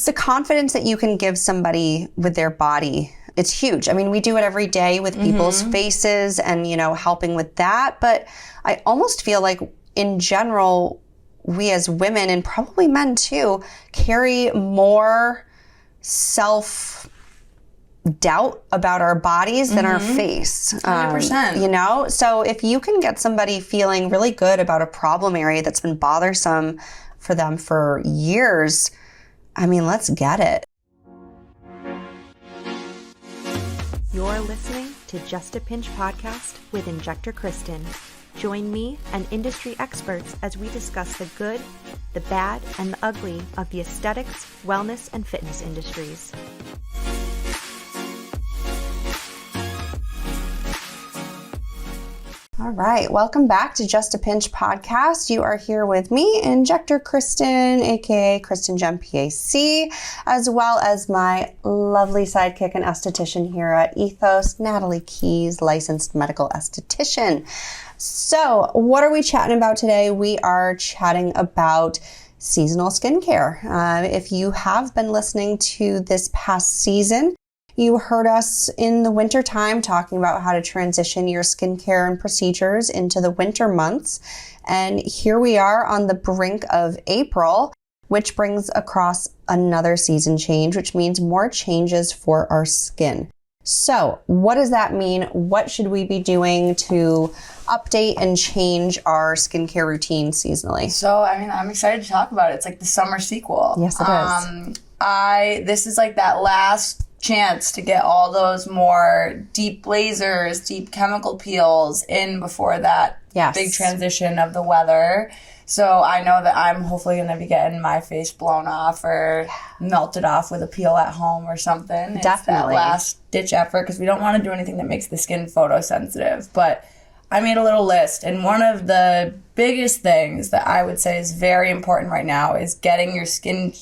It's the confidence that you can give somebody with their body. It's huge. I mean, we do it every day with people's faces and, you know, helping with that. But I almost feel like in general, we as women and probably men too, carry more self-doubt about our bodies than our face. 100%. You know? So if you can get somebody feeling really good about a problem area that's been bothersome for them for years, I mean, let's get it. You're listening to Just a Pinch podcast with Injector Kristin. Join me and industry experts as we discuss the good, the bad, and the ugly of the aesthetics, wellness, and fitness industries. All right. Welcome back to Just a Pinch podcast. You are here with me, Injector Kristin, aka Kristin Gem PAC, as well as my lovely sidekick and esthetician here at Ethos, Natalie Keys, licensed medical esthetician. So what are we chatting about today? We are chatting about seasonal skincare. If you have been listening to this past season, you heard us in the winter time talking about how to transition your skincare and procedures into the winter months. And here we are on the brink of April, which brings across another season change, which means more changes for our skin. So what does that mean? What should we be doing to update and change our skincare routine seasonally? So, I mean, I'm excited to talk about it. It's like the summer sequel. Yes, it is. This is like that last chance to get all those more deep lasers, deep chemical peels in before that big transition of the weather. So I know that I'm hopefully going to be getting my face blown off or melted off with a peel at home or something. It's Definitely. that last ditch effort because we don't want to do anything that makes the skin photosensitive. But I made a little list, and one of the biggest things that I would say is very important right now is getting your skin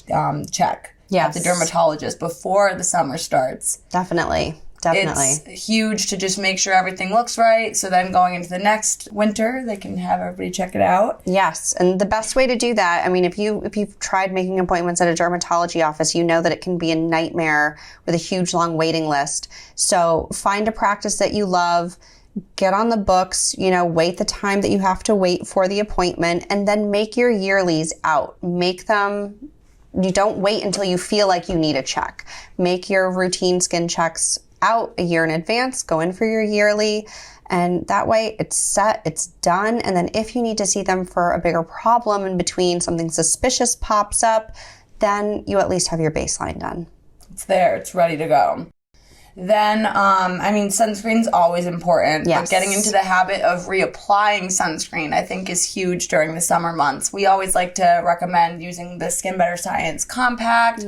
check at the dermatologist before the summer starts. Definitely. It's huge to just make sure everything looks right. So then going into the next winter, they can have everybody check it out. Yes. And the best way to do that, I mean, if you've tried making appointments at a dermatology office, you know that it can be a nightmare with a huge long waiting list. So find a practice that you love, get on the books, you know, wait the time that you have to wait for the appointment, and then make your yearlies out. Make them. You don't wait until you feel like you need a check. Make your routine skin checks out a year in advance, go in for your yearly, and that way it's set, it's done. And then if you need to see them for a bigger problem in between, something suspicious pops up, then you at least have your baseline done. It's there, it's ready to go. Then, I mean, sunscreen's always important, but getting into the habit of reapplying sunscreen, I think, is huge during the summer months. We always like to recommend using the Skin Better Science Compact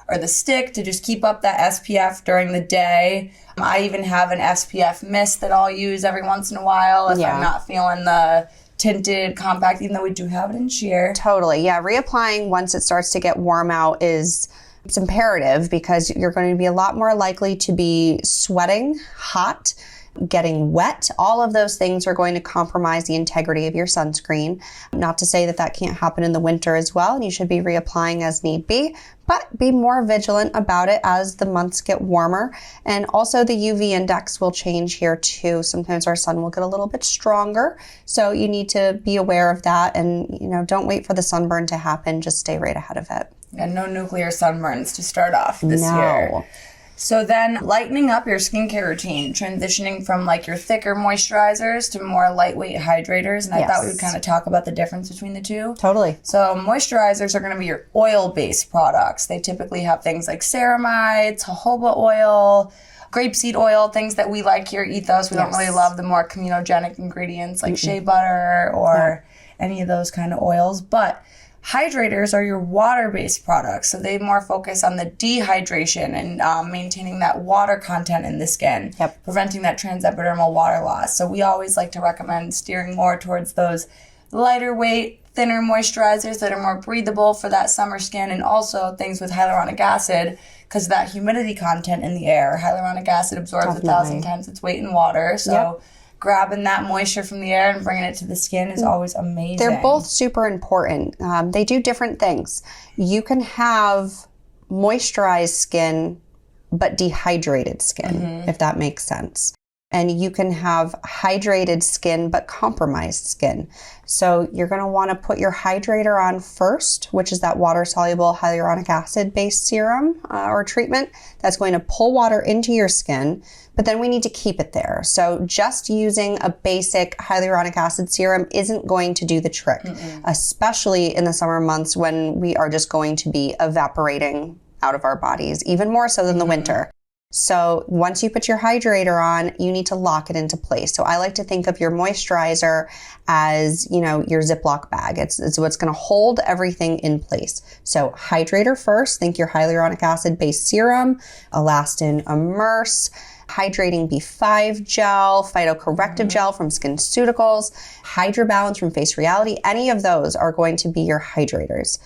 or the stick to just keep up that SPF during the day. I even have an SPF mist that I'll use every once in a while if I'm not feeling the tinted compact, even though we do have it in sheer. Totally, yeah. Reapplying once it starts to get warm out it's imperative because you're going to be a lot more likely to be sweating, hot, getting wet. All of those things are going to compromise the integrity of your sunscreen. Not to say that that can't happen in the winter as well, and you should be reapplying as need be, but be more vigilant about it as the months get warmer. And also the UV index will change here too. Sometimes our sun will get a little bit stronger, so you need to be aware of that, and you know, don't wait for the sunburn to happen, just stay right ahead of it. And no nuclear sunburns to start off this year. So then lightening up your skincare routine, transitioning from like your thicker moisturizers to more lightweight hydrators. And I thought we would kind of talk about the difference between the two. Totally. So moisturizers are going to be your oil-based products. They typically have things like ceramides, jojoba oil, grapeseed oil, things that we like here at Ethos. We don't really love the more comedogenic ingredients like shea butter or any of those kind of oils. But hydrators are your water-based products, so they more focus on the dehydration and maintaining that water content in the skin, preventing that transepidermal water loss. So we always like to recommend steering more towards those lighter weight, thinner moisturizers that are more breathable for that summer skin, and also things with hyaluronic acid because of that humidity content in the air. Hyaluronic acid absorbs 1,000 times its weight in water, so grabbing that moisture from the air and bringing it to the skin is always amazing. They're both super important. They do different things. You can have moisturized skin, but dehydrated skin, if that makes sense. And you can have hydrated skin, but compromised skin. So you're going to want to put your hydrator on first, which is that water-soluble hyaluronic acid-based serum or treatment that's going to pull water into your skin, but then we need to keep it there. So just using a basic hyaluronic acid serum isn't going to do the trick, especially in the summer months when we are just going to be evaporating out of our bodies, even more so than the winter. So once you put your hydrator on, you need to lock it into place. So I like to think of your moisturizer as, you know, your Ziploc bag. It's what's going to hold everything in place. So hydrator first, think your hyaluronic acid-based serum, Elastin Immerse, Hydrating B5 gel, phytocorrective gel from SkinCeuticals, Hydra Balance from Face Reality. Any of those are going to be your hydrators.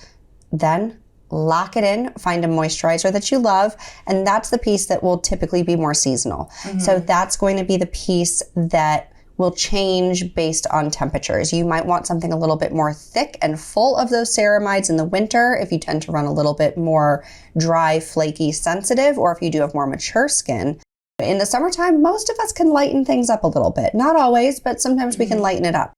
Then lock it in, find a moisturizer that you love, and that's the piece that will typically be more seasonal. So that's going to be the piece that will change based on temperatures. You might want something a little bit more thick and full of those ceramides in the winter if you tend to run a little bit more dry, flaky, sensitive, or if you do have more mature skin. In the summertime, most of us can lighten things up a little bit. Not always, but sometimes we can lighten it up.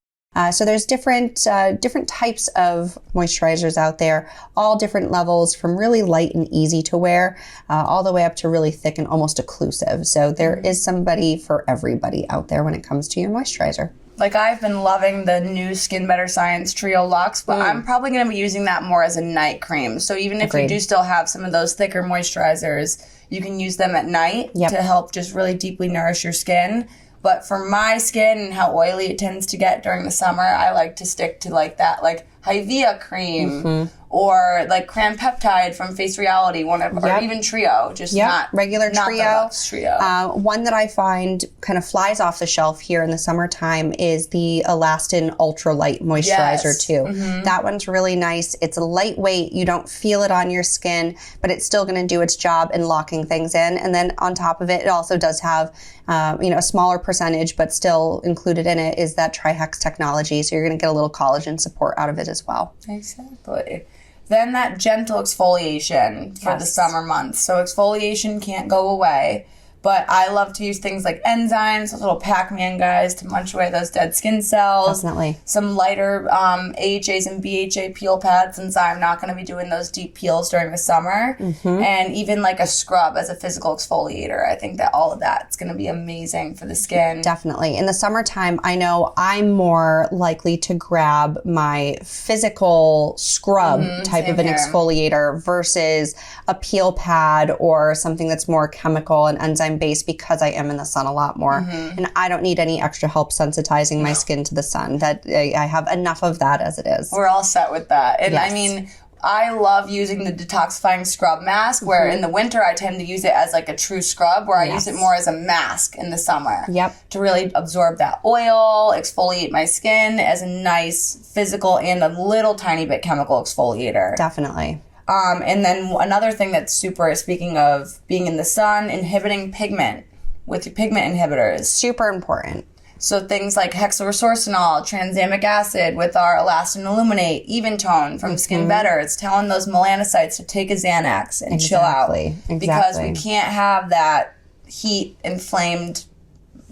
So there's different types of moisturizers out there, all different levels from really light and easy to wear, all the way up to really thick and almost occlusive. So there is somebody for everybody out there when it comes to your moisturizer. Like, I've been loving the new Skin Better Science Trio Luxe, but I'm probably going to be using that more as a night cream. So even if you do still have some of those thicker moisturizers, you can use them at night to help just really deeply nourish your skin. But for my skin and how oily it tends to get during the summer, I like to stick to like that, like Hyvia cream or like Cran Peptide from Face Reality, or even Trio, just not regular not Trio. The Luxe Trio. One that I find kind of flies off the shelf here in the summertime is the Elastin Ultralight Moisturizer too. That one's really nice. It's lightweight. You don't feel it on your skin, but it's still going to do its job in locking things in. And then on top of it, it also does have a smaller percentage, but still included in it is that trihex technology. So you're going to get a little collagen support out of it as well. Exactly. Then that gentle exfoliation for the summer months. So exfoliation can't go away. But I love to use things like enzymes, those little Pac-Man guys to munch away those dead skin cells. Definitely. Some lighter AHAs and BHA peel pads, since I'm not going to be doing those deep peels during the summer. And even like a scrub as a physical exfoliator. I think that all of that's going to be amazing for the skin. Definitely. In the summertime, I know I'm more likely to grab my physical scrub type of an exfoliator versus a peel pad or something that's more chemical and enzyme-based, because I am in the sun a lot more. And I don't need any extra help sensitizing my skin to the sun. That I have enough of that as it is. We're all set with that. And I mean, I love using the detoxifying scrub mask, where in the winter I tend to use it as like a true scrub, where I use it more as a mask in the summer. To really absorb that oil, exfoliate my skin as a nice physical and a little tiny bit chemical exfoliator. Definitely. And then another thing that's super, speaking of being in the sun, inhibiting pigment with your pigment inhibitors. Super important. So things like hexaresorcinol, tranexamic acid with our Elastin Illuminate, Even Tone from Skin Better. It's telling those melanocytes to take a Xanax and chill out. Because we can't have that heat inflamed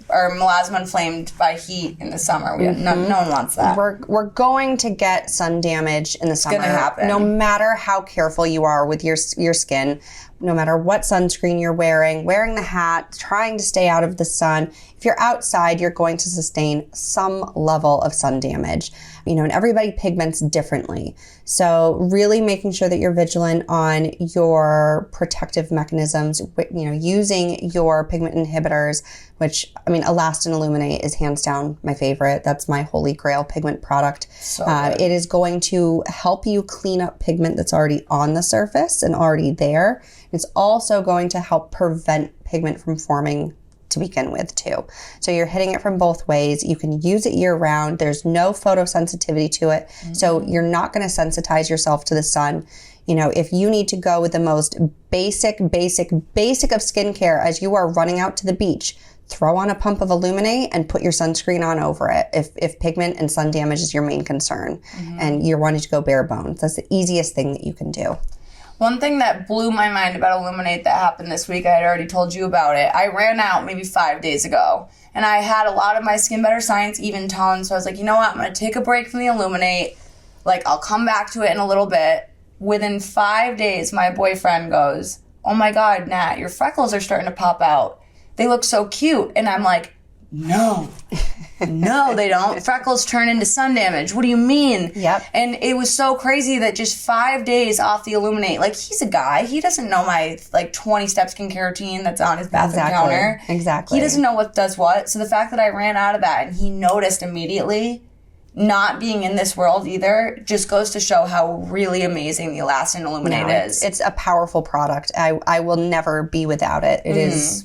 or melasma inflamed by heat in the summer. No one wants that. We're going to get sun damage in the summer. It's going to happen. No matter how careful you are with your skin, no matter what sunscreen you're wearing the hat, trying to stay out of the sun. If you're outside, you're going to sustain some level of sun damage. And everybody pigments differently. So really making sure that you're vigilant on your protective mechanisms, using your pigment inhibitors, which, Elastin Illuminate is hands down my favorite. That's my holy grail pigment product. It is going to help you clean up pigment that's already on the surface and already there. It's also going to help prevent pigment from forming to begin with too. So you're hitting it from both ways. You can use it year round. There's no photosensitivity to it. So you're not going to sensitize yourself to the sun. If you need to go with the most basic of skincare as you are running out to the beach, throw on a pump of Illuminate and put your sunscreen on over it if pigment and sun damage is your main concern and you're wanting to go bare bones. That's the easiest thing that you can do. One thing that blew my mind about Illuminate that happened this week, I had already told you about it. I ran out maybe 5 days ago, and I had a lot of my Skin Better Science even tone, so I was like, you know what, I'm going to take a break from the Illuminate. Like, I'll come back to it in a little bit. Within 5 days, my boyfriend goes, oh my God, Nat, your freckles are starting to pop out. They look so cute. And I'm like, no, they don't. Freckles turn into sun damage. What do you mean? Yep. And it was so crazy that just 5 days off the Illuminate, like, he's a guy. He doesn't know my, 20-step skincare routine that's on his bathroom counter. Exactly. He doesn't know what does what. So the fact that I ran out of that and he noticed immediately, not being in this world either, just goes to show how really amazing the Elastin Illuminate is. It's a powerful product. I will never be without it. It is...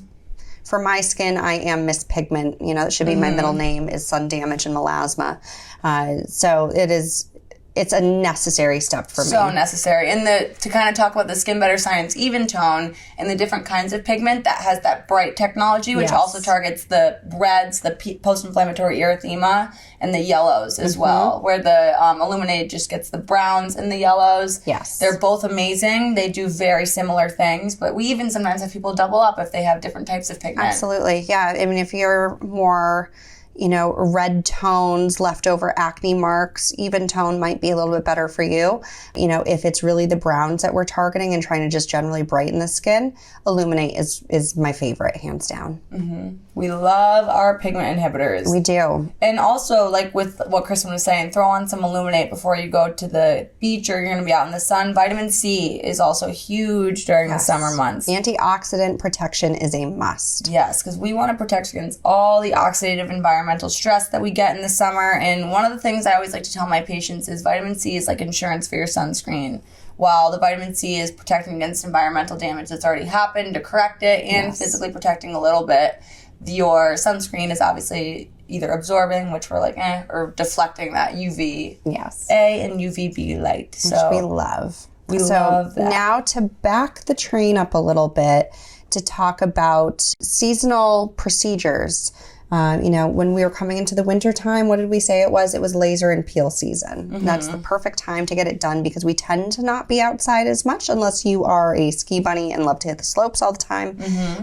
For my skin, I am Miss Pigment. That should be my middle name, is sun damage and melasma. So it's a necessary step for me. So necessary. And to kind of talk about the Skin Better Science Even Tone and the different kinds of pigment that has that bright technology, which also targets the reds, the post-inflammatory erythema, and the yellows as well, where the Illuminate just gets the browns and the yellows. Yes. They're both amazing. They do very similar things, but we even sometimes have people double up if they have different types of pigment. Absolutely. Yeah. I mean, if you're more... red tones, leftover acne marks, even tone might be a little bit better for you. If it's really the browns that we're targeting and trying to just generally brighten the skin, Illuminate is my favorite, hands down. Mm-hmm. We love our pigment inhibitors. We do. And also, like with what Kristin was saying, throw on some Illuminate before you go to the beach or you're going to be out in the sun. Vitamin C is also huge during the summer months. Antioxidant protection is a must. Yes, because we want to protect against all the oxidative environmental stress that we get in the summer. And one of the things I always like to tell my patients is vitamin C is like insurance for your sunscreen. While the vitamin C is protecting against environmental damage that's already happened to correct it and physically protecting a little bit, your sunscreen is obviously either absorbing, which we're like, or deflecting that UV A and UVB light. Which we love. We love that. Now to back the train up a little bit to talk about seasonal procedures. When we were coming into the winter time, what did we say it was? It was laser and peel season. That's the perfect time to get it done because we tend to not be outside as much unless you are a ski bunny and love to hit the slopes all the time.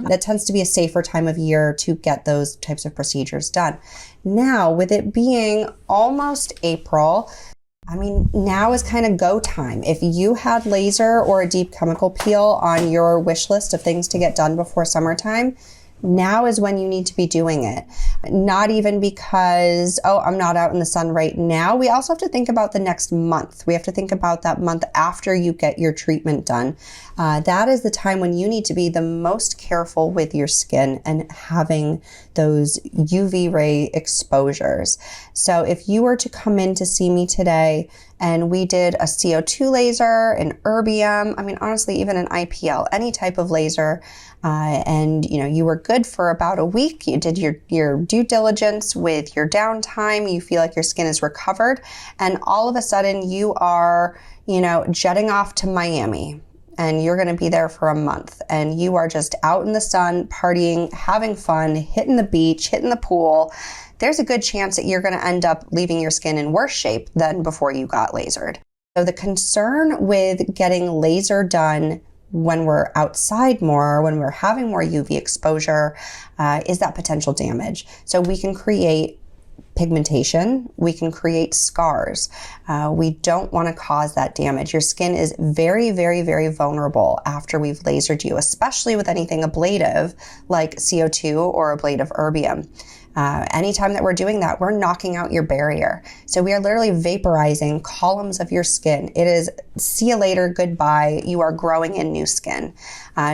That tends to be a safer time of year to get those types of procedures done. Now, with it being almost April, now is kind of go time. If you had laser or a deep chemical peel on your wish list of things to get done before summertime, now is when you need to be doing it. Not even because, I'm not out in the sun right now. We also have to think about the next month. We have to think about that month after you get your treatment done. That is the time when you need to be the most careful with your skin and having those UV ray exposures. So if you were to come in to see me today and we did a CO2 laser, an erbium, honestly, even an IPL, any type of laser, and you were good for about a week. You did your due diligence with your downtime. You feel like your skin is recovered, and all of a sudden you are, jetting off to Miami. And you're going to be there for a month, and you are just out in the sun, partying, having fun, hitting the beach, hitting the pool. There's a good chance that you're going to end up leaving your skin in worse shape than before you got lasered. So the concern with getting laser done when we're outside more, when we're having more UV exposure, is that potential damage. So we can create pigmentation, we can create scars. We don't want to cause that damage. Your skin is very, very, very vulnerable after we've lasered you, especially with anything ablative like CO2 or ablative erbium. Anytime that we're doing that, we're knocking out your barrier. So we are literally vaporizing columns of your skin. It is see you later, goodbye. You are growing in new skin.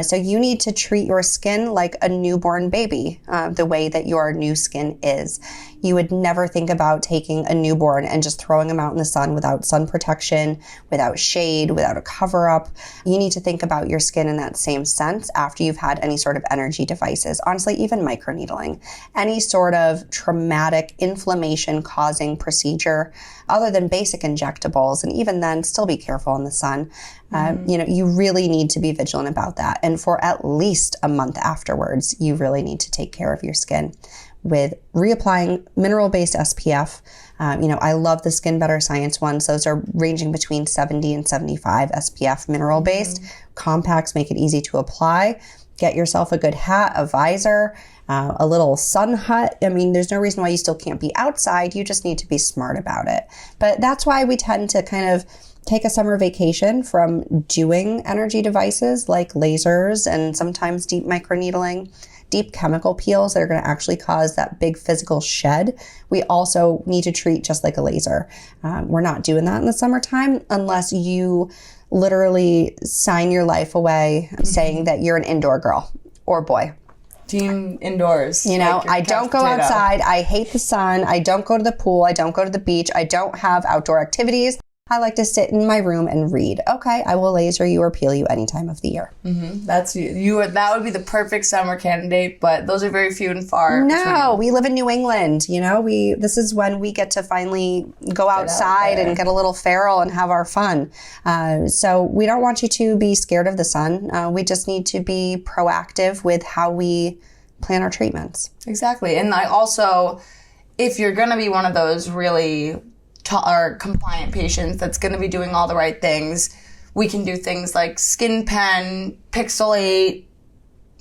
So you need to treat your skin like a newborn baby, the way that your new skin is. You would never think about taking a newborn and just throwing them out in the sun without sun protection, without shade, without a cover up. You need to think about your skin in that same sense after you've had any sort of energy devices. Honestly, even microneedling, any sort of traumatic inflammation causing procedure other than basic injectables. And even then, still be careful in the sun. You really need to be vigilant about that. And for at least a month afterwards, you really need to take care of your skin. with reapplying mineral-based SPF. I love the Skin Better Science ones. Those are ranging between 70 and 75 SPF mineral-based. Compacts make it easy to apply. Get yourself a good hat, a visor, a little sun hut. I mean, there's no reason why you still can't be outside. You just need to be smart about it. But that's why we tend to kind of take a summer vacation from doing energy devices like lasers and sometimes deep microneedling, deep chemical peels that are going to actually cause that big physical shed. We also need to treat just like a laser. We're not doing that in the summertime unless you literally sign your life away saying that you're an indoor girl or boy. Team indoors. I don't go outside. I hate the sun. I don't go to the pool. I don't go to the beach. I don't have outdoor activities. I like to sit in my room and read. Okay, I will laser you or peel you any time of the year. That's you. That would be the perfect summer candidate, but those are very few and far between. We live in New England. This is when we get to finally go outside and get a little feral and have our fun. So we don't want you to be scared of the sun. We just need to be proactive with how we plan our treatments. Exactly. And I also, if you're going to be one of those really compliant patients that's going to be doing all the right things, we can do things like skin pen, pixelate,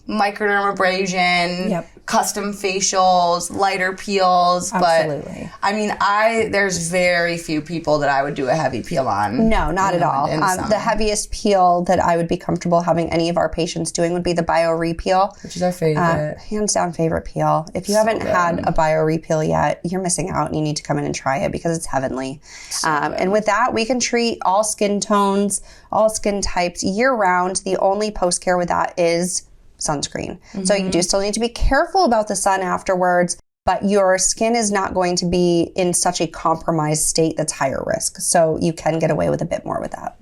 microdermabrasion, custom facials, lighter peels. Absolutely. But there's very few people that I would do a heavy peel on. No, not at all. The heaviest peel that I would be comfortable having any of our patients doing would be the Bio Repeel, which is our favorite. Hands down favorite peel. If you haven't had a Bio Repeel yet, you're missing out and you need to come in and try it because it's heavenly. And with that, we can treat all skin tones, all skin types year round. The only post-care with that is sunscreen. So you do still need to be careful about the sun afterwards, but your skin is not going to be in such a compromised state that's higher risk. So you can get away with a bit more with that.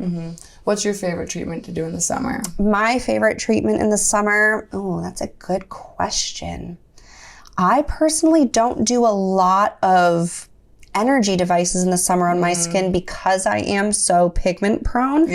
What's your favorite treatment to do in the summer? My favorite treatment in the summer? Oh, that's a good question. I personally don't do a lot of energy devices in the summer on my skin because I am so pigment prone.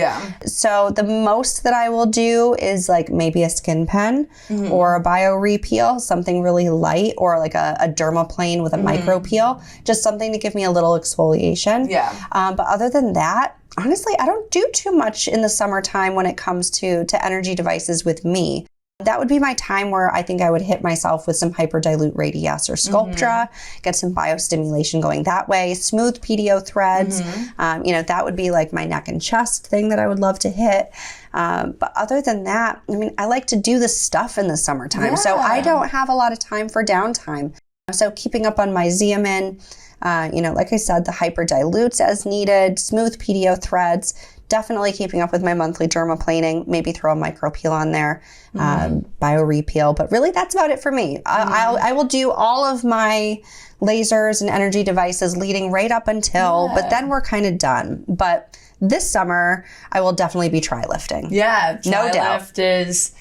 So the most that I will do is like maybe a skin pen or a Bio Repeel, something really light, or like a dermaplane with a micro peel, just something to give me a little exfoliation. But other than that, honestly, I don't do too much in the summertime when it comes to energy devices with me. That would be my time where I think I would hit myself with some hyperdilute Radiesse or Sculptra, get some biostimulation going that way, smooth PDO threads. That would be like my neck and chest thing that I would love to hit. But other than that, I like to do the stuff in the summertime. So I don't have a lot of time for downtime. So keeping up on my Xeomin, like I said, the hyperdilutes as needed, smooth PDO threads, definitely keeping up with my monthly dermaplaning, maybe throw a micro peel on there, Bio Repeel. But really, that's about it for me. I will do all of my lasers and energy devices leading right up until, but then we're kind of done. But this summer, I will definitely be tri-lifting. No doubt. Is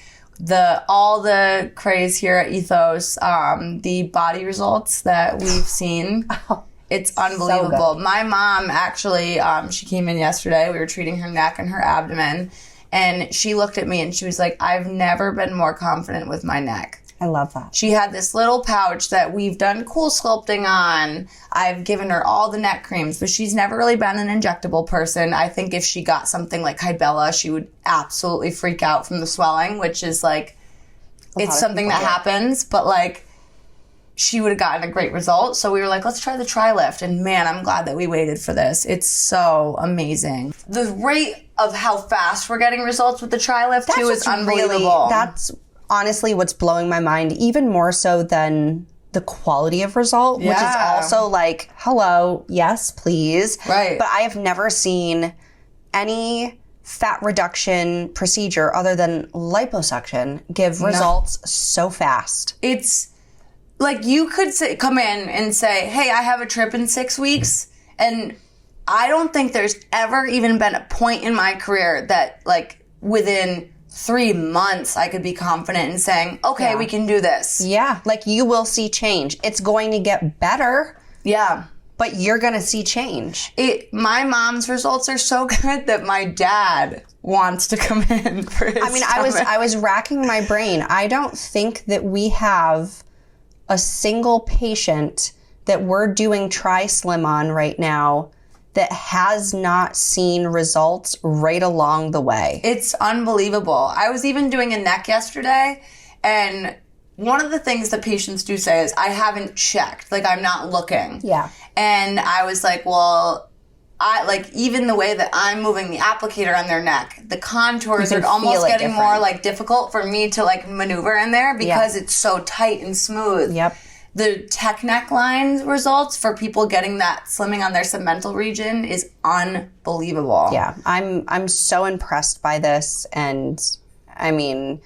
all the craze here at Ethos, the body results that we've seen. It's unbelievable. So my mom actually, she came in yesterday. We were treating her neck and her abdomen. And she looked at me and she was like, I've never been more confident with my neck. I love that. She had this little pouch that we've done cool sculpting on. I've given her all the neck creams, but she's never really been an injectable person. I think if she got something like Hybella, she would absolutely freak out from the swelling, which is like, it's something that happens, but like, she would have gotten a great result. So we were like, let's try the tri-lift. And man, I'm glad that we waited for this. It's so amazing. The rate of how fast we're getting results with the tri-lift too is unbelievable. That's honestly what's blowing my mind, even more so than the quality of result, which is also like, hello, yes, please. Right. But I have never seen any fat reduction procedure other than liposuction give results so fast. It's like you could come in and say, hey, I have a trip in 6 weeks. And I don't think there's ever even been a point in my career that like within 3 months I could be confident in saying, okay, we can do this. Yeah. Like you will see change. It's going to get better. Yeah. But you're going to see change. My mom's results are so good that my dad wants to come in for his I was racking my brain. I don't think that we have a single patient that we're doing Tri-Slim on right now that has not seen results right along the way. It's unbelievable. I was even doing a neck yesterday, and one of the things that patients do say is, I haven't checked. Like, I'm not looking. Yeah. And I was like, well, even the way that I'm moving the applicator on their neck, the contours are almost getting more like difficult for me to like maneuver in there because it's so tight and smooth. Yep. The tech neckline results for people getting that slimming on their submental region is unbelievable. Yeah, I'm so impressed by this. And I mean,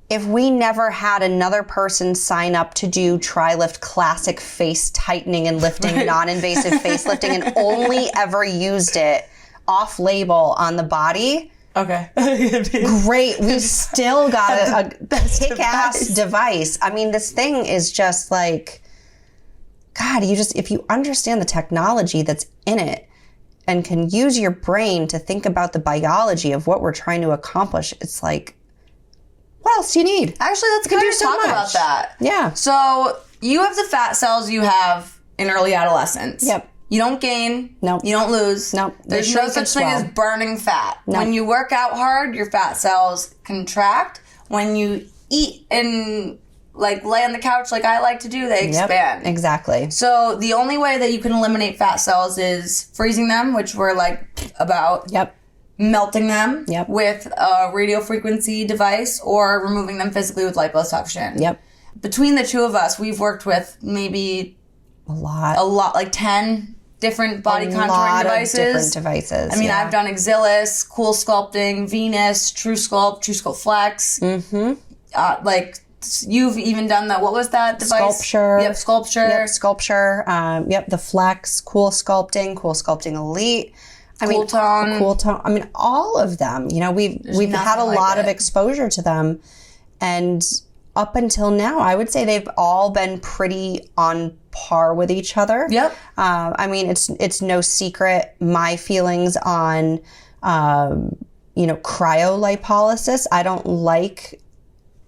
if we never had another person sign up to do TriLift Classic face tightening and lifting, non-invasive face lifting, and only ever used it off-label on the body, okay. great. We still got a kick-ass device. I mean, this thing is just like, God, if you understand the technology that's in it and can use your brain to think about the biology of what we're trying to accomplish, it's like, what else do you need? Actually, let's kind of talk about that. Yeah. So you have the fat cells you have in early adolescence. Yep. You don't gain. Nope. You don't lose. Nope. There's no such thing as burning fat. Nope. When you work out hard, your fat cells contract. When you eat and like lay on the couch like I like to do, they expand. Yep, exactly. So the only way that you can eliminate fat cells is freezing them, which we're like about. Yep. Melting them Yep. with a radiofrequency device or removing them physically with liposuction. Yep. Between the two of us, we've worked with maybe a lot, like 10 different body contouring devices. Different devices. I mean, I've done Exilis, Cool Sculpting, Venus, True Sculpt Flex. Mm-hmm. Like you've even done what was that device? Sculpture. Yep, Sculpture. Yep, Sculpture. The Flex, Cool Sculpting Elite. Cool Tone. I mean, all of them. You know, we've had a lot of exposure to them, and up until now, I would say they've all been pretty on par with each other. Yep. I mean, it's no secret my feelings on, cryolipolysis. I don't like.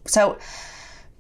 So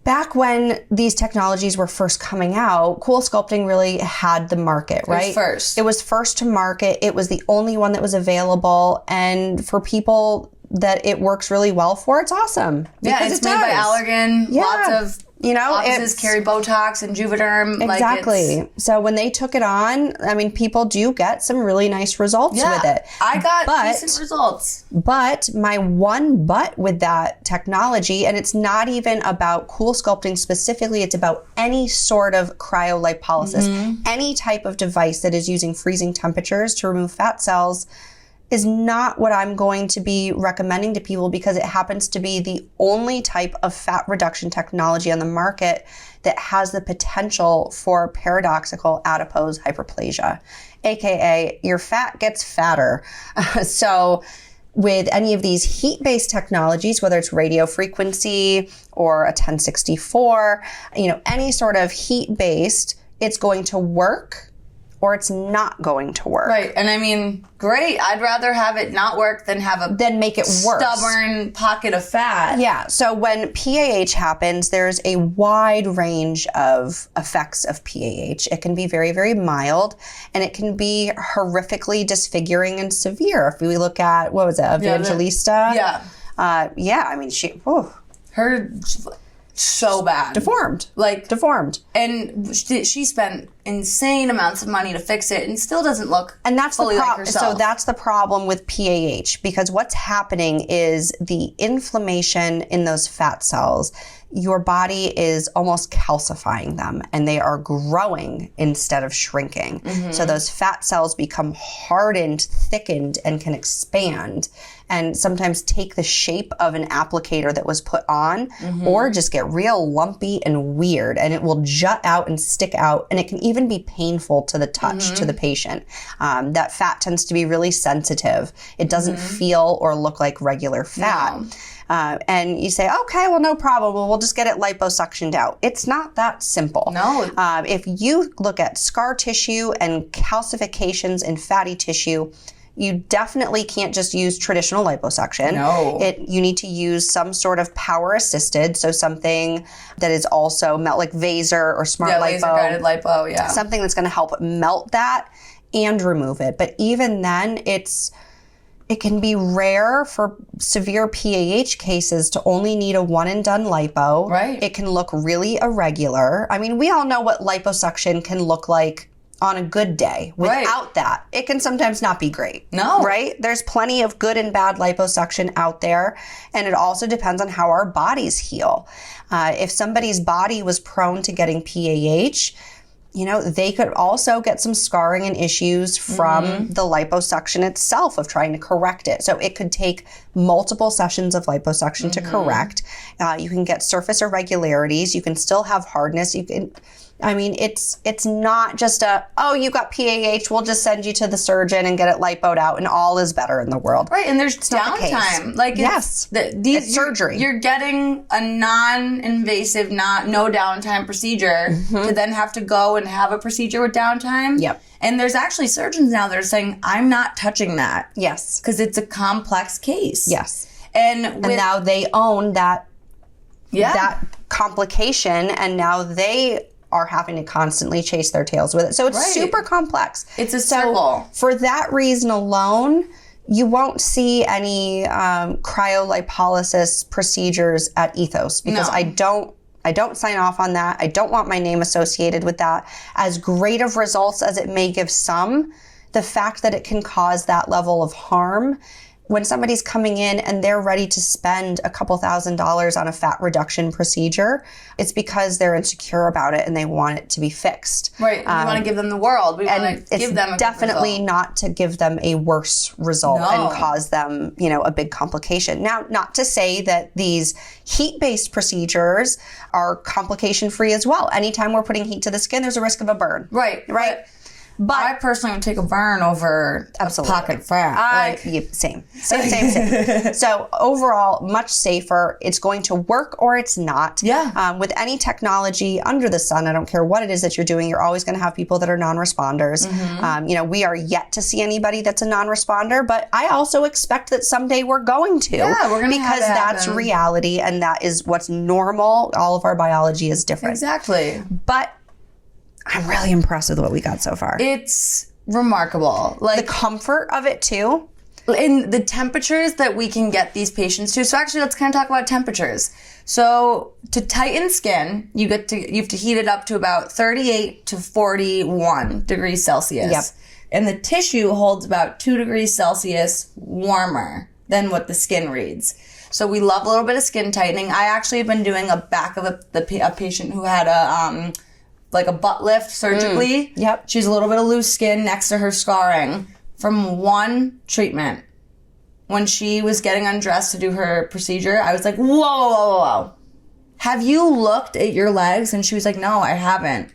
back when these technologies were first coming out, Cool Sculpting really had the market, right? It was first to market. It was the only one that was available. And for people that it works really well for, it's awesome. Yeah, it's made by Allergan. Yeah. Lots of offices carry Botox and Juvederm. Exactly. So when they took it on, I mean, people do get some really nice results with it. I got decent results. But my one but with that technology, and it's not even about Cool Sculpting specifically, it's about any sort of cryolipolysis, any type of device that is using freezing temperatures to remove fat cells, is not what I'm going to be recommending to people, because it happens to be the only type of fat reduction technology on the market that has the potential for paradoxical adipose hyperplasia, aka your fat gets fatter. So with any of these heat-based technologies, whether it's radiofrequency or a 1064, any sort of heat-based, it's going to work or it's not going to work. Right. And I mean, great. I'd rather have it not work than make it worse. Stubborn pocket of fat. Yeah. So when PAH happens, there's a wide range of effects of PAH. It can be very, very mild, and it can be horrifically disfiguring and severe. If we look at, what was it, Evangelista? I mean, her so bad. Deformed. And she spent insane amounts of money to fix it and still doesn't look fully like herself. So that's the problem with PAH, because what's happening is the inflammation in those fat cells, your body is almost calcifying them, and they are growing instead of shrinking. Mm-hmm. So those fat cells become hardened, thickened, and can expand, and sometimes take the shape of an applicator that was put on, or just get real lumpy and weird, and it will jut out and stick out, and it can even be painful to the touch to the patient. That fat tends to be really sensitive. It doesn't feel or look like regular fat. No. And you say, okay, well, no problem. Well, we'll just get it liposuctioned out. It's not that simple. No. If you look at scar tissue and calcifications in fatty tissue, You definitely can't just use traditional liposuction. No. You need to use some sort of power assisted, so something that is also like Vaser or Smart Lipo. Laser guided lipo, yeah. Something that's going to help melt that and remove it. But even then, it can be rare for severe PAH cases to only need a one and done lipo. Right. It can look really irregular. I mean, we all know what liposuction can look like on a good day. Without that, it can sometimes not be great. No. Right? There's plenty of good and bad liposuction out there. And it also depends on how our bodies heal. If somebody's body was prone to getting PAH, they could also get some scarring and issues from the liposuction itself of trying to correct it. So it could take multiple sessions of liposuction to correct. You can get surface irregularities. You can still have hardness. It's not just you got PAH, we'll just send you to the surgeon and get it lipoed out and all is better in the world. Right, and there's downtime. It's surgery. You're getting a non-invasive, no downtime procedure to then have to go and have a procedure with downtime. Yep. And there's actually surgeons now that are saying, I'm not touching that. Yes. Because it's a complex case. Yes. And now they own that Yeah. complication, and now they are having to constantly chase their tails with it. So it's super complex. It's a circle. For that reason alone, you won't see any cryolipolysis procedures at Ethos because I don't sign off on that. I don't want my name associated with that. As great of results as it may give some, the fact that it can cause that level of harm when somebody's coming in and they're ready to spend a couple $1,000s on a fat reduction procedure, it's because they're insecure about it and they want it to be fixed. Right. We want to give them the world. We want to give them a definitely not to give them a worse result and cause them, a big complication. Now, not to say that these heat-based procedures are complication-free as well. Anytime we're putting heat to the skin, there's a risk of a burn. Right. But I personally would take a burn over a pocket fat. Same. So overall, much safer. It's going to work or it's not. Yeah. With any technology under the sun, I don't care what it is that you're doing, you're always going to have people that are non-responders. We are yet to see anybody that's a non-responder, but I also expect that someday we're going to. Yeah, we're going to because that's reality and that is what's normal. All of our biology is different. Exactly. But I'm really impressed with what we got so far. It's remarkable. Like the comfort of it too. In the temperatures that we can get these patients to. So actually, let's kind of talk about temperatures. So to tighten skin, you have to heat it up to about 38 to 41 degrees Celsius. Yep. And the tissue holds about 2 degrees Celsius warmer than what the skin reads. So we love a little bit of skin tightening. I actually have been doing a back of a patient who had a butt lift surgically. Yep. She's a little bit of loose skin next to her scarring from one treatment. When she was getting undressed to do her procedure, I was like, whoa. Have you looked at your legs? And she was like, no, I haven't.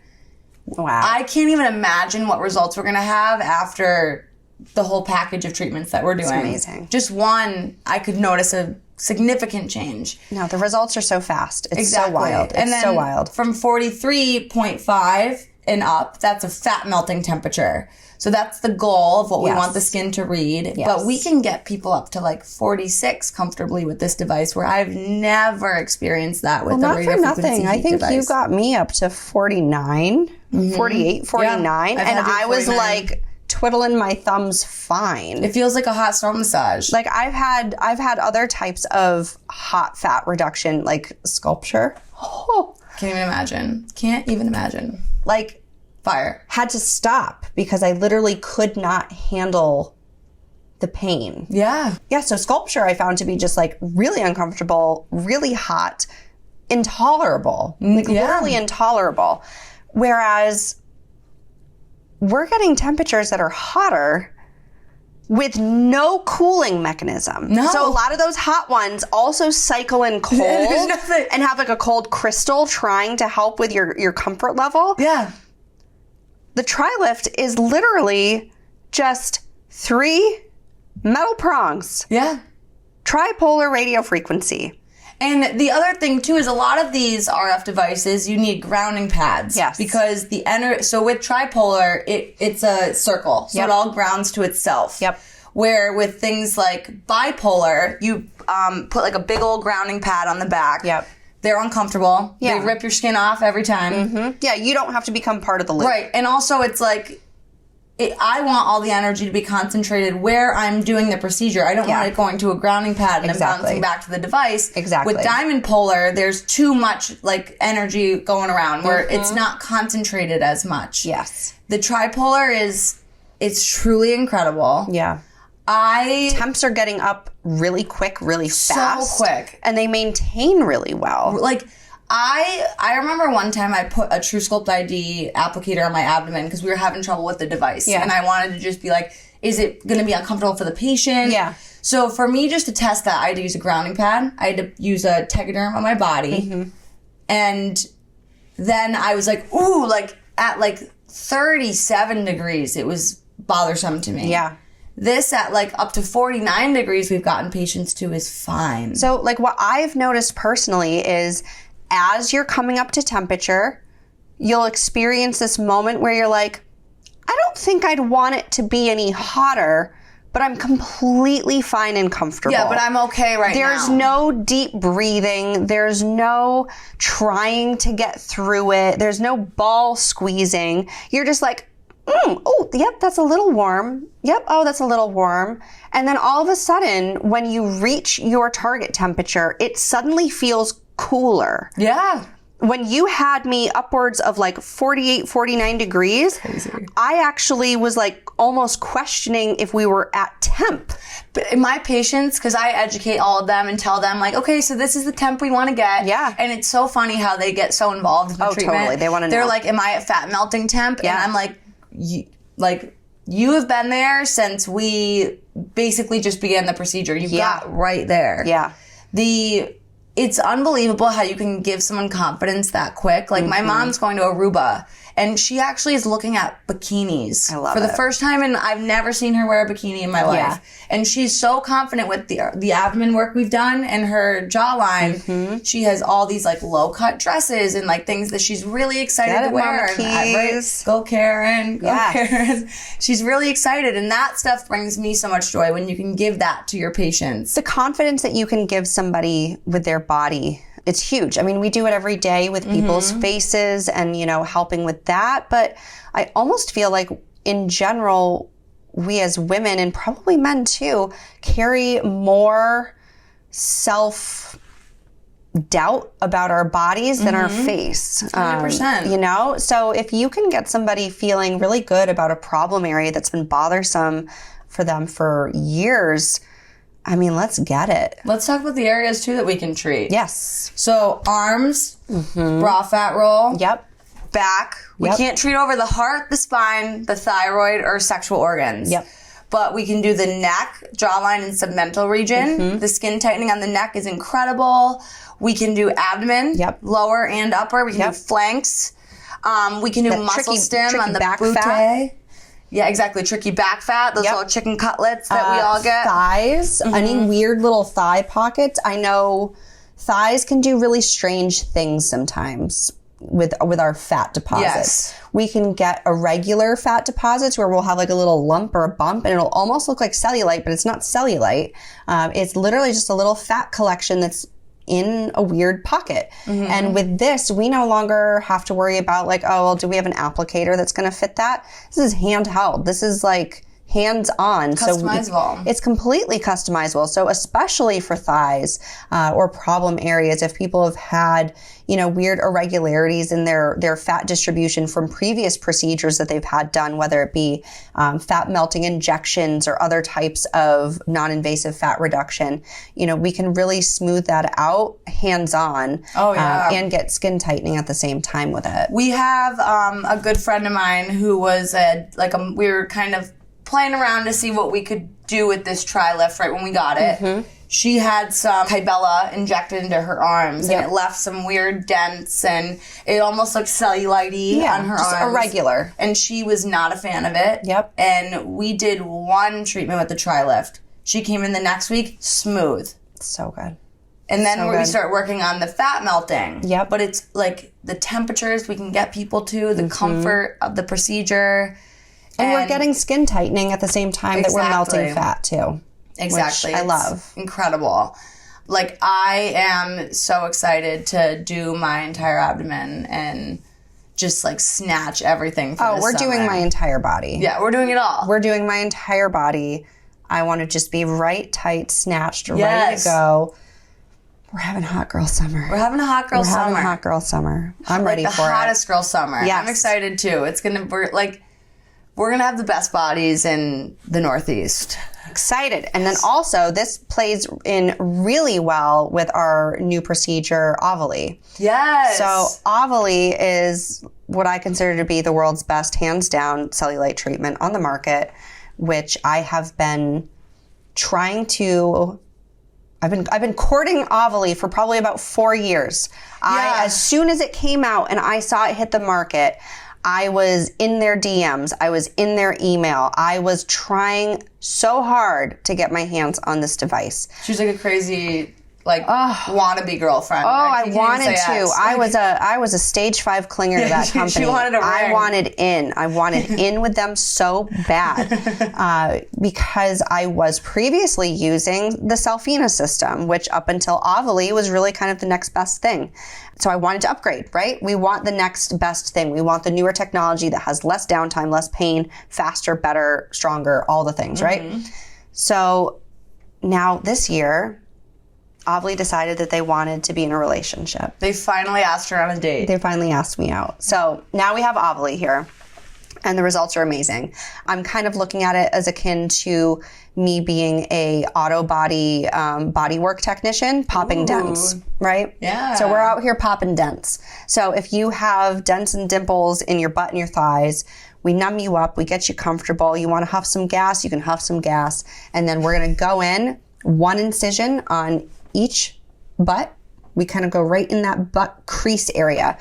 Wow. I can't even imagine what results we're going to have after the whole package of treatments that we're doing. It's amazing. Just one, I could notice a significant change. No, the results are so fast. It's so wild. It's so wild. From 43.5 and up, that's a fat melting temperature. So that's the goal of what we want the skin to read. Yes. But we can get people up to like 46 comfortably with this device, where I've never experienced that with the radio frequency heat device. I think you got me up to 49, 48, 49. And I was like twiddling my thumbs fine. It feels like a hot stone massage. Like I've had other types of hot fat reduction, like sculpture. Oh. Can't even imagine. Like fire. Had to stop because I literally could not handle the pain. Yeah. Yeah, so sculpture I found to be just like really uncomfortable, really hot, intolerable. Like literally intolerable. Whereas we're getting temperatures that are hotter with no cooling mechanism. No. So a lot of those hot ones also cycle in cold and have like a cold crystal trying to help with your comfort level. Yeah. The Tri-Lift is literally just 3 metal prongs. Yeah. Tripolar radio frequency. And the other thing, too, is a lot of these RF devices, you need grounding pads. Yes. Because so with tripolar, it's a circle. So it all grounds to itself. Yep. Where with things like bipolar, you put like a big old grounding pad on the back. Yep. They're uncomfortable. Yeah. They rip your skin off every time. Mm-hmm. Yeah, you don't have to become part of the loop. Right. And also it's like, I want all the energy to be concentrated where I'm doing the procedure. I don't want it going to a grounding pad and then bouncing back to the device. Exactly. With diamond polar, there's too much like energy going around where it's not concentrated as much. Yes. The tripolar it's truly incredible. Yeah. Temps are getting up really quick, really fast. So quick. And they maintain really well. Like, I remember one time I put a TrueSculpt ID applicator on my abdomen because we were having trouble with the device. Yeah. And I wanted to just be like, is it going to be uncomfortable for the patient? Yeah. So for me just to test that, I had to use a grounding pad. I had to use a Tegaderm on my body. Mm-hmm. And then I was like, ooh, like at like 37 degrees, it was bothersome to me. Yeah. This at like up to 49 degrees we've gotten patients to is fine. So like what I've noticed personally is as you're coming up to temperature, you'll experience this moment where you're like, I don't think I'd want it to be any hotter, but I'm completely fine and comfortable. Yeah, but I'm okay now. There's no deep breathing. There's no trying to get through it. There's no ball squeezing. You're just like, oh, yep, that's a little warm. Yep, oh, that's a little warm. And then all of a sudden, when you reach your target temperature, it suddenly feels cooler. Yeah. When you had me upwards of like 48, 49 degrees, I actually was like almost questioning if we were at temp. But in my patients, because I educate all of them and tell them like, okay, so this is the temp we want to get. Yeah. And it's so funny how they get so involved in the treatment. Totally. They want to know. They're like, am I at fat melting temp? Yeah. And I'm like, you have been there since we basically just began the procedure. You got right there. Yeah. It's unbelievable how you can give someone confidence that quick. Like my mom's going to Aruba and she actually is looking at bikinis for the first time, and I've never seen her wear a bikini in my life. Yeah. And she's so confident with the abdomen work we've done and her jawline. She has all these like low cut dresses and like things that she's really excited to wear. Go Karen, go Karen. She's really excited, and that stuff brings me so much joy when you can give that to your patients. The confidence that you can give somebody with their body, it's huge. I mean, we do it every day with people's faces and, you know, helping with that. But I almost feel like in general, we as women and probably men too, carry more self-doubt about our bodies than our face. 100%. You know? So if you can get somebody feeling really good about a problem area that's been bothersome for them for years, I mean, let's get it. Let's talk about the areas too that we can treat. Yes. So arms, bra fat roll. Yep. Back. We can't treat over the heart, the spine, the thyroid, or sexual organs. Yep. But we can do the neck, jawline, and submental region. The skin tightening on the neck is incredible. We can do abdomen, lower and upper. We can do flanks. We can do muscle stim on the back butte. fat. Yeah, exactly. Tricky back fat, those little chicken cutlets that we all get. Thighs, any weird little thigh pockets. I know thighs can do really strange things sometimes with our fat deposits. Yes. We can get irregular fat deposits where we'll have like a little lump or a bump and it'll almost look like cellulite, but it's not cellulite. It's literally just a little fat collection that's in a weird pocket. And with this, we no longer have to worry about like, oh, well, do we have an applicator that's going to fit that? This is handheld. This is like hands-on. Customizable. So it's completely customizable. So especially for thighs or problem areas, if people have had, you know, weird irregularities in their fat distribution from previous procedures that they've had done, whether it be fat melting injections or other types of non-invasive fat reduction, you know, we can really smooth that out hands-on and get skin tightening at the same time with it. We have a good friend of mine who was we were kind of playing around to see what we could do with this tri-lift right when we got it. She had some Kybella injected into her arms and it left some weird dents and it almost looked cellulite-y on her just arms. irregular. And she was not a fan of it. And we did one treatment with the tri-lift. She came in the next week, smooth. So good. And then we start working on the fat melting. But it's like the temperatures we can get people to, the comfort of the procedure. And we're getting skin tightening at the same time that we're melting fat too. Exactly. Which I love. Incredible. Like, I am so excited to do my entire abdomen and just, like, snatch everything for this we're summer. doing my entire body. Yeah, we're doing it all. We're doing my entire body. I want to just be right, tight, snatched, ready to go. We're having a hot girl summer. We're having a hot girl summer. We're having a hot girl summer. I'm ready for it. The hottest girl summer. Yes. I'm excited, too. It's going to, we're going to have the best bodies in the Northeast. Excited. And then also, this plays in really well with our new procedure, Avéli. Yes. So Avéli is what I consider to be the world's best, hands down, cellulite treatment on the market, which I have been trying to... I've been courting Avéli for probably about 4 years. As soon as it came out and I saw it hit the market, I was in their DMs. I was in their email. I was trying so hard to get my hands on this device. She was like a crazy, wannabe girlfriend. I wanted to. I was a stage 5 clinger to that company. She wanted a ring. I wanted in with them so bad because I was previously using the Selfina system, which up until Avéli was really kind of the next best thing. So I wanted to upgrade, right? We want the next best thing. We want the newer technology that has less downtime, less pain, faster, better, stronger, all the things, right? So now this year, Avéli decided that they wanted to be in a relationship. They finally asked her on a date. They finally asked me out. So now we have Avéli here, and the results are amazing. I'm kind of looking at it as akin to me being a auto body bodywork technician, popping dents, right? Yeah. So we're out here popping dents. So if you have dents and dimples in your butt and your thighs, we numb you up, we get you comfortable. You want to huff some gas, you can huff some gas. And then we're going to go in, one incision on each butt. We kind of go right in that butt crease area.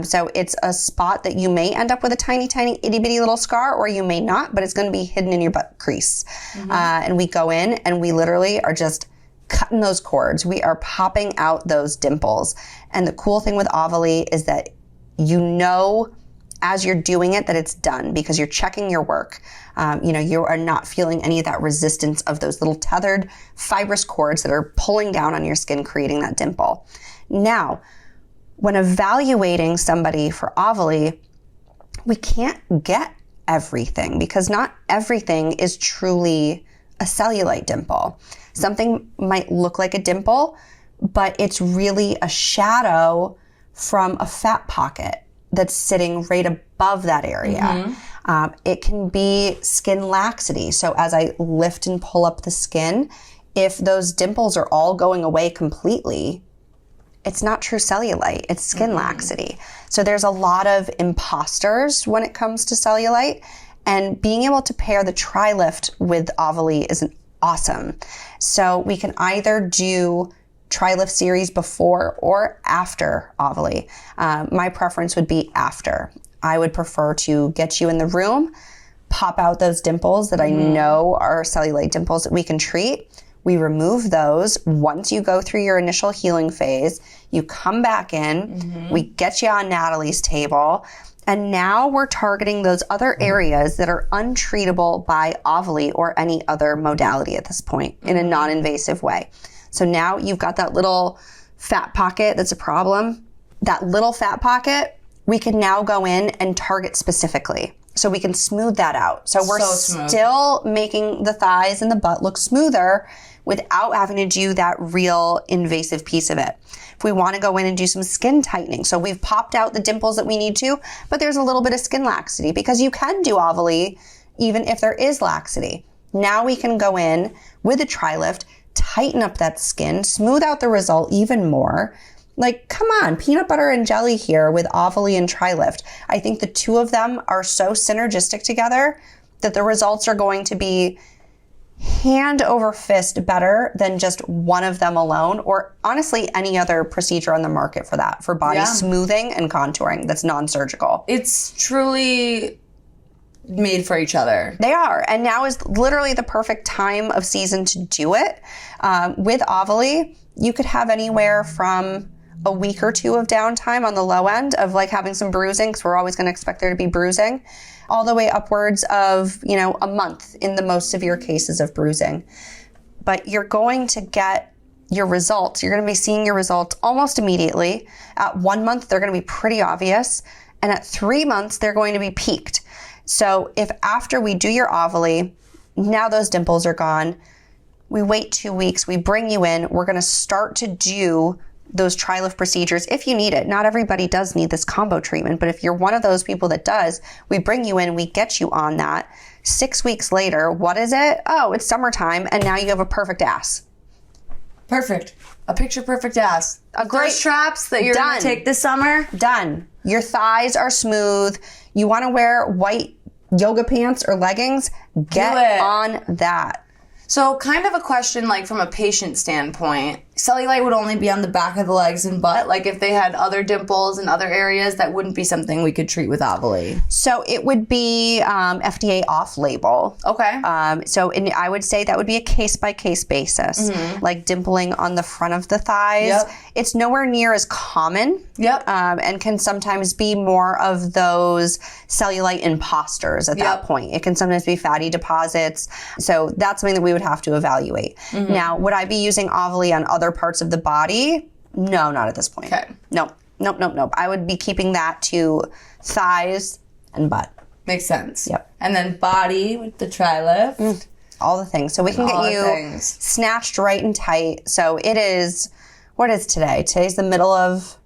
So it's a spot that you may end up with a tiny, tiny, itty bitty little scar, or you may not, but it's going to be hidden in your butt crease. And we go in and we literally are just cutting those cords. We are popping out those dimples. And the cool thing with Avéli is that you know as you're doing it that it's done because you're checking your work. You are not feeling any of that resistance of those little tethered fibrous cords that are pulling down on your skin, creating that dimple. Now, when evaluating somebody for Avéli, we can't get everything because not everything is truly a cellulite dimple. Something might look like a dimple, but it's really a shadow from a fat pocket that's sitting right above that area. It can be skin laxity. So as I lift and pull up the skin, if those dimples are all going away completely, it's not true cellulite, it's skin laxity. So there's a lot of imposters when it comes to cellulite, and being able to pair the tri-lift with Avéli is awesome. So we can either do tri-lift series before or after Avéli. My preference would be after. I would prefer to get you in the room, pop out those dimples that I know are cellulite dimples that we can treat. We remove those. Once you go through your initial healing phase, you come back in, we get you on Natalie's table, and now we're targeting those other areas that are untreatable by Avéli or any other modality at this point in a non-invasive way. So now you've got that little fat pocket that's a problem. That little fat pocket, we can now go in and target specifically. So we can smooth that out. So we're still making the thighs and the butt look smoother without having to do that real invasive piece of it. If we want to go in and do some skin tightening, so we've popped out the dimples that we need to, but there's a little bit of skin laxity because you can do Avéli even if there is laxity. Now we can go in with a tri-lift, tighten up that skin, smooth out the result even more. Like, come on, peanut butter and jelly here with Avéli and tri-lift. I think the two of them are so synergistic together that the results are going to be hand over fist better than just one of them alone, or honestly any other procedure on the market for that, for body smoothing and contouring that's non-surgical. It's truly made for each other. They are. And now is literally the perfect time of season to do it. With Avéli, you could have anywhere from a week or two of downtime on the low end of like having some bruising, because we're always going to expect there to be bruising, all the way upwards of, a month in the most severe cases of bruising. But you're going to get your results. You're going to be seeing your results almost immediately. At 1 month, they're going to be pretty obvious. And at 3 months, they're going to be peaked. So if after we do your Avéli, now those dimples are gone, we wait 2 weeks, we bring you in, we're going to start to do those tri-lift procedures if you need it. Not everybody does need this combo treatment, but if you're one of those people that does, we bring you in, we get you on that. 6 weeks later, what is it? Oh, it's summertime, and now you have a perfect ass. Perfect. A picture perfect ass. A great straps that you're going to take this summer. Done. Your thighs are smooth. You want to wear white yoga pants or leggings? Get on that. So kind of a question like from a patient standpoint, cellulite would only be on the back of the legs and butt. Like if they had other dimples in other areas, that wouldn't be something we could treat with Avéli. So it would be FDA off-label. Okay. I would say that would be a case-by-case basis. Mm-hmm. Like dimpling on the front of the thighs. Yep. It's nowhere near as common. Yep. And can sometimes be more of those cellulite imposters at that point. It can sometimes be fatty deposits. So that's something that we would have to evaluate. Mm-hmm. Now, would I be using Avéli on other parts of the body? No, not at this point. Okay. Nope. I would be keeping that to thighs and butt. Makes sense. Yep. And then body with the tri-lift. All the things. So we can get you snatched right and tight. So it is, what is today? Today's the middle of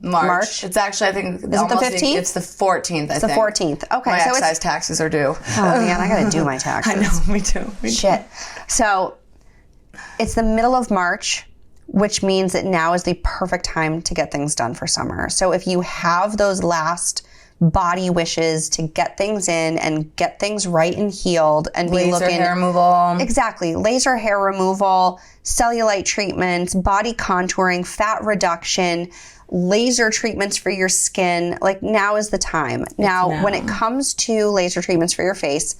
March. It's actually, I think, is it the 15th? It's the 14th, I think. It's the 14th. Okay. My excise taxes are due. Oh, man, I got to do my taxes. I know, me too. Shit. So it's the middle of March, which means that now is the perfect time to get things done for summer. So if you have those last body wishes to get things in and get things right and healed and be looking... Laser hair removal. Exactly. Laser hair removal, cellulite treatments, body contouring, fat reduction, laser treatments for your skin. Like, now is the time. Now, when it comes to laser treatments for your face,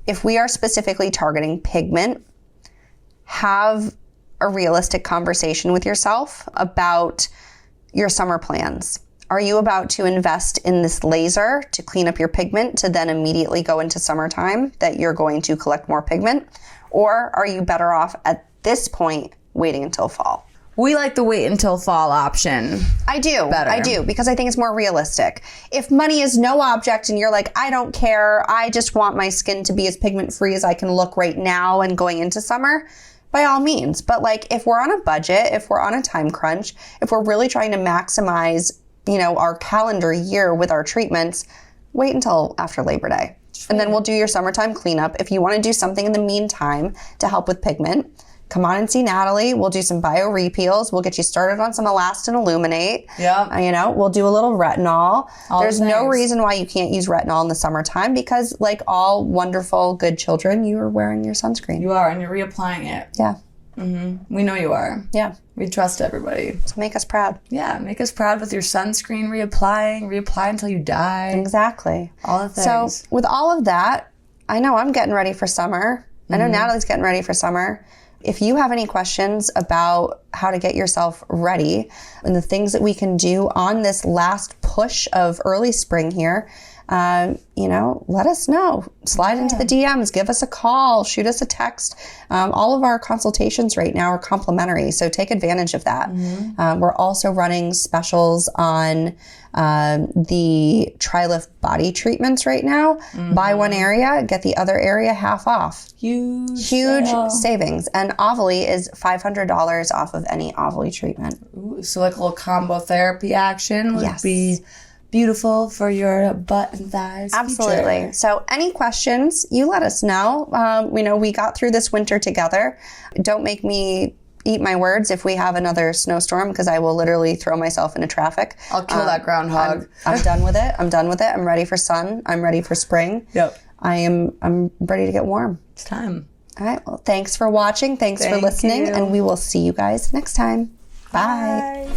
if we are specifically targeting pigment, have a realistic conversation with yourself about your summer plans. Are you about to invest in this laser to clean up your pigment to then immediately go into summertime that you're going to collect more pigment? Or are you better off at this point waiting until fall? We like the wait until fall option. I do. Better. I do, because I think it's more realistic. If money is no object and you're like, I don't care, I just want my skin to be as pigment free as I can look right now and going into summer, by all means. But like, if we're on a budget, if we're on a time crunch, if we're really trying to maximize, our calendar year with our treatments, wait until after Labor Day. True. And then we'll do your summertime cleanup. If you want to do something in the meantime to help with pigment, come on and see Natalie. We'll do some bio repeals. We'll get you started on some Elastin Illuminate. Yeah. We'll do a little retinol. There's no reason why you can't use retinol in the summertime, because like all wonderful, good children, you are wearing your sunscreen. You are, and you're reapplying it. Yeah. Mm-hmm. We know you are. Yeah. We trust everybody. So make us proud. Yeah, make us proud with your sunscreen, reapply until you die. Exactly. All the things. So with all of that, I know I'm getting ready for summer. I know Natalie's getting ready for summer. If you have any questions about how to get yourself ready and the things that we can do on this last push of early spring here, let us know. Slide into the DMs, give us a call, shoot us a text. All of our consultations right now are complimentary, so take advantage of that. Mm-hmm. We're also running specials on the tri-lift body treatments right now. Mm-hmm. Buy one area, get the other area half off. Huge savings. And Avéli is $500 off of any Avéli treatment. Ooh, so like a little combo therapy action would be beautiful for your butt and thighs. Absolutely. Future. So any questions, you let us know. We got through this winter together. Don't make me eat my words if we have another snowstorm, because I will literally throw myself into traffic. I'll kill that groundhog. I'm done with it. I'm ready for sun. I'm ready for spring. Yep. I'm ready to get warm. It's time. All right. Well, thanks for watching. Thanks for listening. And we will see you guys next time. Bye.